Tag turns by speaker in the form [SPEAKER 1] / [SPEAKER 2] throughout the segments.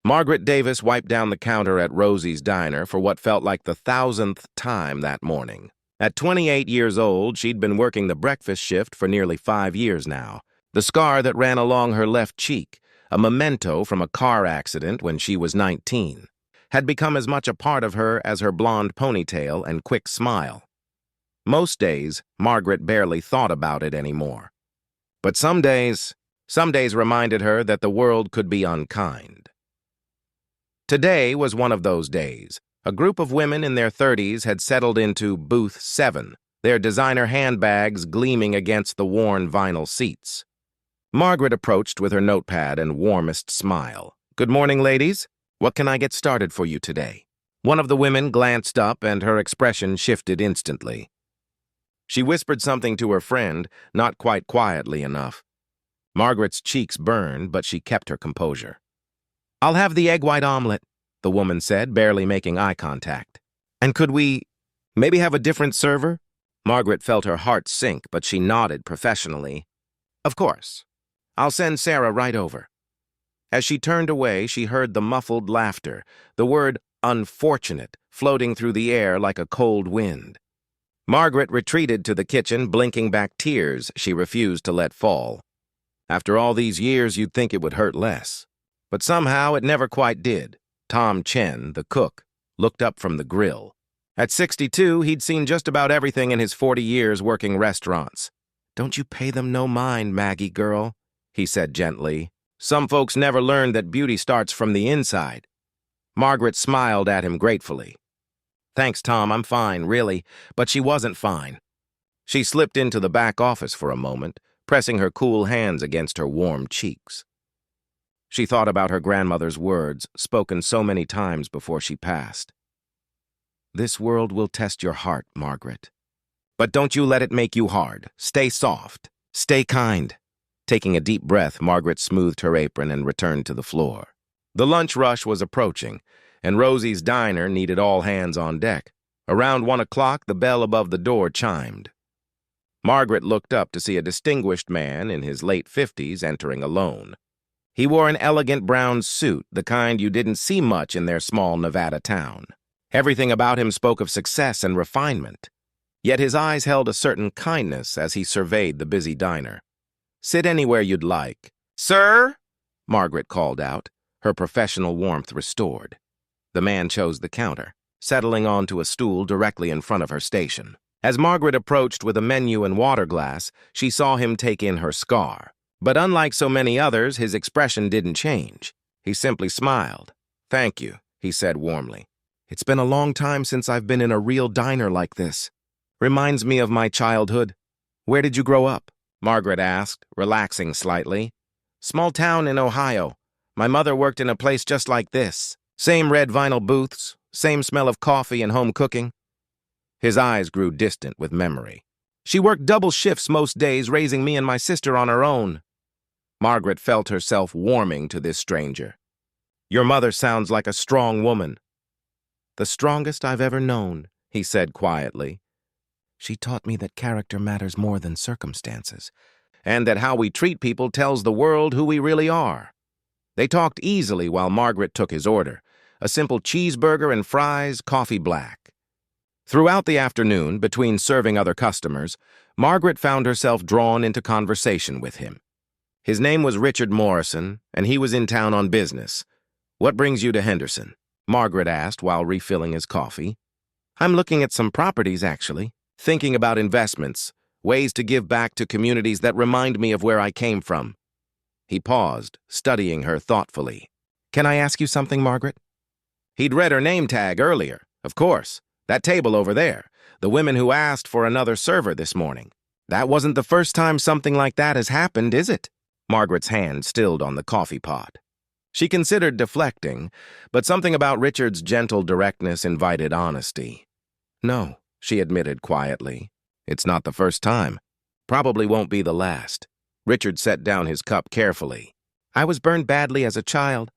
[SPEAKER 1] Margaret Davis wiped down the counter at Rosie's Diner for what felt like the 1,000th time that morning. At 28 years old, she'd been working the breakfast shift for nearly 5 years now. The scar that ran along her left cheek, a memento from a car accident when she was 19, had become as much a part of her as her blonde ponytail and quick smile. Most days, Margaret barely thought about it anymore. But some days reminded her that the world could be unkind. Today was one of those days. A group of women in their 30s had settled into Booth 7, their designer handbags gleaming against the worn vinyl seats. Margaret approached with her notepad and warmest smile. "Good morning, ladies. What can I get started for you today?" One of the women glanced up and her expression shifted instantly. She whispered something to her friend, not quite quietly enough. Margaret's cheeks burned, but she kept her composure. "I'll have the egg white omelet," the woman said, barely making eye contact. "And could we maybe have a different server?" Margaret felt her heart sink, but she nodded professionally. "Of course. I'll send Sarah right over." As she turned away, she heard the muffled laughter, the word "unfortunate" floating through the air like a cold wind. Margaret retreated to the kitchen, blinking back tears she refused to let fall. After all these years, you'd think it would hurt less. But somehow it never quite did. Tom Chen, the cook, looked up from the grill. At 62, he'd seen just about everything in his 40 years working restaurants. "Don't you pay them no mind, Maggie girl," he said gently. "Some folks never learn that beauty starts from the inside." Margaret smiled at him gratefully. "Thanks, Tom, I'm fine, really." But she wasn't fine. She slipped into the back office for a moment, pressing her cool hands against her warm cheeks. She thought about her grandmother's words, spoken so many times before she passed. "This world will test your heart, Margaret. But don't you let it make you hard. Stay soft. Stay kind." Taking a deep breath, Margaret smoothed her apron and returned to the floor. The lunch rush was approaching, and Rosie's Diner needed all hands on deck. Around 1 o'clock, the bell above the door chimed. Margaret looked up to see a distinguished man in his late 50s entering alone. He wore an elegant brown suit, the kind you didn't see much in their small Nevada town. Everything about him spoke of success and refinement. Yet his eyes held a certain kindness as he surveyed the busy diner. "Sit anywhere you'd like." "Sir?" Margaret called out, her professional warmth restored. The man chose the counter, settling onto a stool directly in front of her station. As Margaret approached with a menu and water glass, she saw him take in her scar. But unlike so many others, his expression didn't change. He simply smiled. "Thank you," he said warmly. "It's been a long time since I've been in a real diner like this. Reminds me of my childhood." "Where did you grow up?" Margaret asked, relaxing slightly. "Small town in Ohio. My mother worked in a place just like this. Same red vinyl booths, same smell of coffee and home cooking." His eyes grew distant with memory. "She worked double shifts most days, raising me and my sister on her own." Margaret felt herself warming to this stranger. "Your mother sounds like a strong woman." "The strongest I've ever known," he said quietly. "She taught me that character matters more than circumstances, and that how we treat people tells the world who we really are." They talked easily while Margaret took his order, a simple cheeseburger and fries, coffee black. Throughout the afternoon, between serving other customers, Margaret found herself drawn into conversation with him. His name was Richard Morrison, and he was in town on business. "What brings you to Henderson?" Margaret asked while refilling his coffee. "I'm looking at some properties, actually. Thinking about investments, ways to give back to communities that remind me of where I came from." He paused, studying her thoughtfully. "Can I ask you something, Margaret?" He'd read her name tag earlier. Of course. That table over there. The women who asked for another server this morning. That wasn't the first time something like that has happened, is it? Margaret's hand stilled on the coffee pot. She considered deflecting, but something about Richard's gentle directness invited honesty. "No," she admitted quietly. "It's not the first time. Probably won't be the last." Richard set down his cup carefully. "I was burned badly as a child.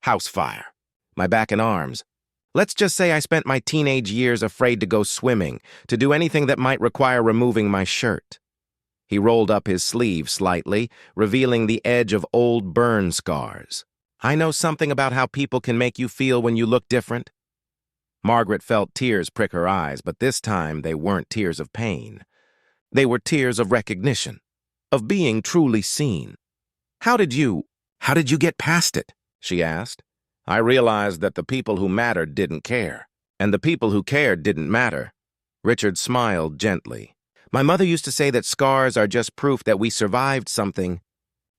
[SPEAKER 1] House fire. My back and arms. Let's just say I spent my teenage years afraid to go swimming, to do anything that might require removing my shirt." He rolled up his sleeve slightly, revealing the edge of old burn scars. I know something about how people can make you feel when you look different. Margaret felt tears prick her eyes, but this time they weren't tears of pain. They were tears of recognition, of being truly seen. How did you get past it? She asked. I realized that the people who mattered didn't care, and the people who cared didn't matter. Richard smiled gently. My mother used to say that scars are just proof that we survived something.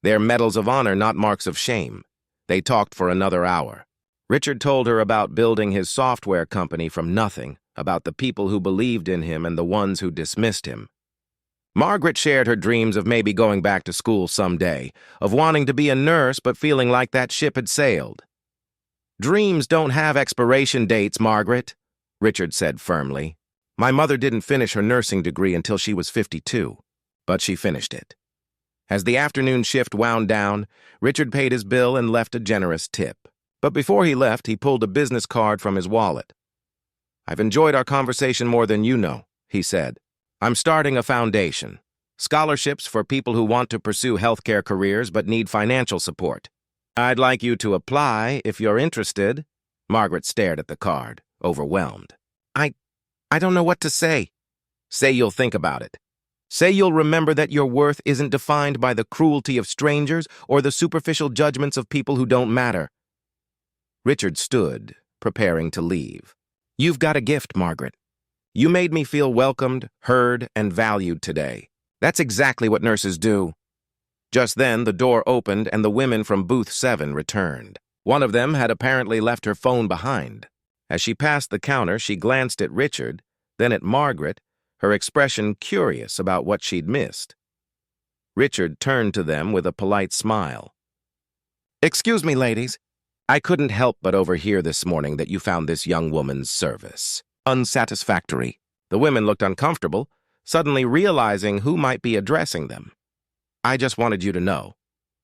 [SPEAKER 1] They're medals of honor, not marks of shame. They talked for another hour. Richard told her about building his software company from nothing, about the people who believed in him and the ones who dismissed him. Margaret shared her dreams of maybe going back to school someday, of wanting to be a nurse but feeling like that ship had sailed. Dreams don't have expiration dates, Margaret, Richard said firmly. My mother didn't finish her nursing degree until she was 52, but she finished it. As the afternoon shift wound down, Richard paid his bill and left a generous tip. But before he left, he pulled a business card from his wallet. I've enjoyed our conversation more than you know, he said. I'm starting a foundation. Scholarships for people who want to pursue healthcare careers but need financial support. I'd like you to apply if you're interested. Margaret stared at the card, overwhelmed. I don't know what to say. Say you'll think about it. Say you'll remember that your worth isn't defined by the cruelty of strangers or the superficial judgments of people who don't matter. Richard stood, preparing to leave. You've got a gift, Margaret. You made me feel welcomed, heard, and valued today. That's exactly what nurses do. Just then, the door opened and the women from Booth 7 returned. One of them had apparently left her phone behind. As she passed the counter, she glanced at Richard, then at Margaret, her expression curious about what she'd missed. Richard turned to them with a polite smile. Excuse me, ladies. I couldn't help but overhear this morning that you found this young woman's service unsatisfactory. The women looked uncomfortable, suddenly realizing who might be addressing them. I just wanted you to know,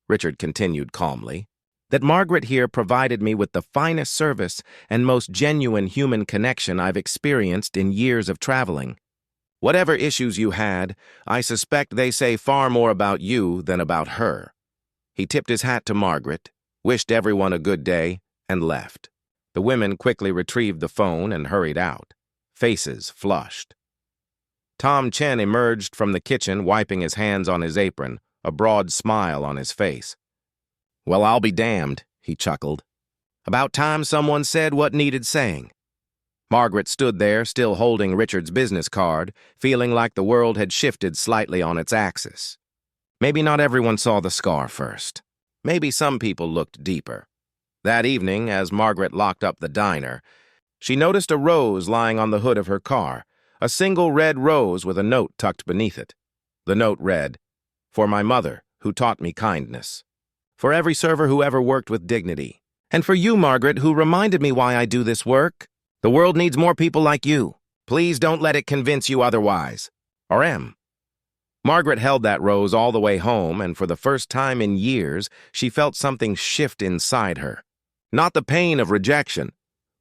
[SPEAKER 1] Richard continued calmly, that Margaret here provided me with the finest service and most genuine human connection I've experienced in years of traveling. Whatever issues you had, I suspect they say far more about you than about her. He tipped his hat to Margaret, wished everyone a good day, and left. The women quickly retrieved the phone and hurried out, faces flushed. Tom Chen emerged from the kitchen, wiping his hands on his apron, a broad smile on his face. Well, I'll be damned, he chuckled. About time someone said what needed saying. Margaret stood there, still holding Richard's business card, feeling like the world had shifted slightly on its axis. Maybe not everyone saw the scar first. Maybe some people looked deeper. That evening, as Margaret locked up the diner, she noticed a rose lying on the hood of her car, a single red rose with a note tucked beneath it. The note read, For my mother, who taught me kindness. For every server who ever worked with dignity. And for you, Margaret, who reminded me why I do this work. The world needs more people like you. Please don't let it convince you otherwise. Or M. Margaret held that rose all the way home, and for the first time in years, she felt something shift inside her. Not the pain of rejection,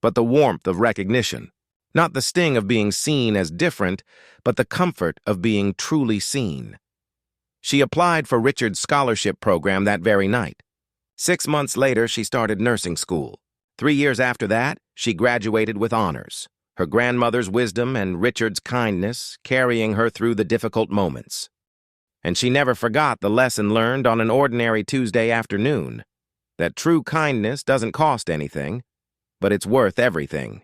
[SPEAKER 1] but the warmth of recognition. Not the sting of being seen as different, but the comfort of being truly seen. She applied for Richard's scholarship program that very night. 6 months later, she started nursing school. 3 years after that, she graduated with honors, her grandmother's wisdom and Richard's kindness carrying her through the difficult moments. And she never forgot the lesson learned on an ordinary Tuesday afternoon, that true kindness doesn't cost anything, but it's worth everything.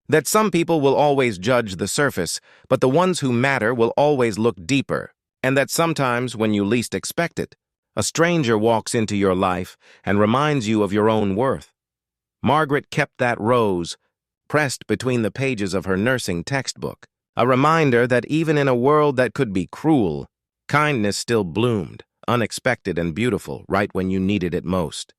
[SPEAKER 1] That some people will always judge the surface, but the ones who matter will always look deeper. And that sometimes, when you least expect it, a stranger walks into your life and reminds you of your own worth. Margaret kept that rose pressed between the pages of her nursing textbook, a reminder that even in a world that could be cruel, kindness still bloomed, unexpected and beautiful, right when you needed it most.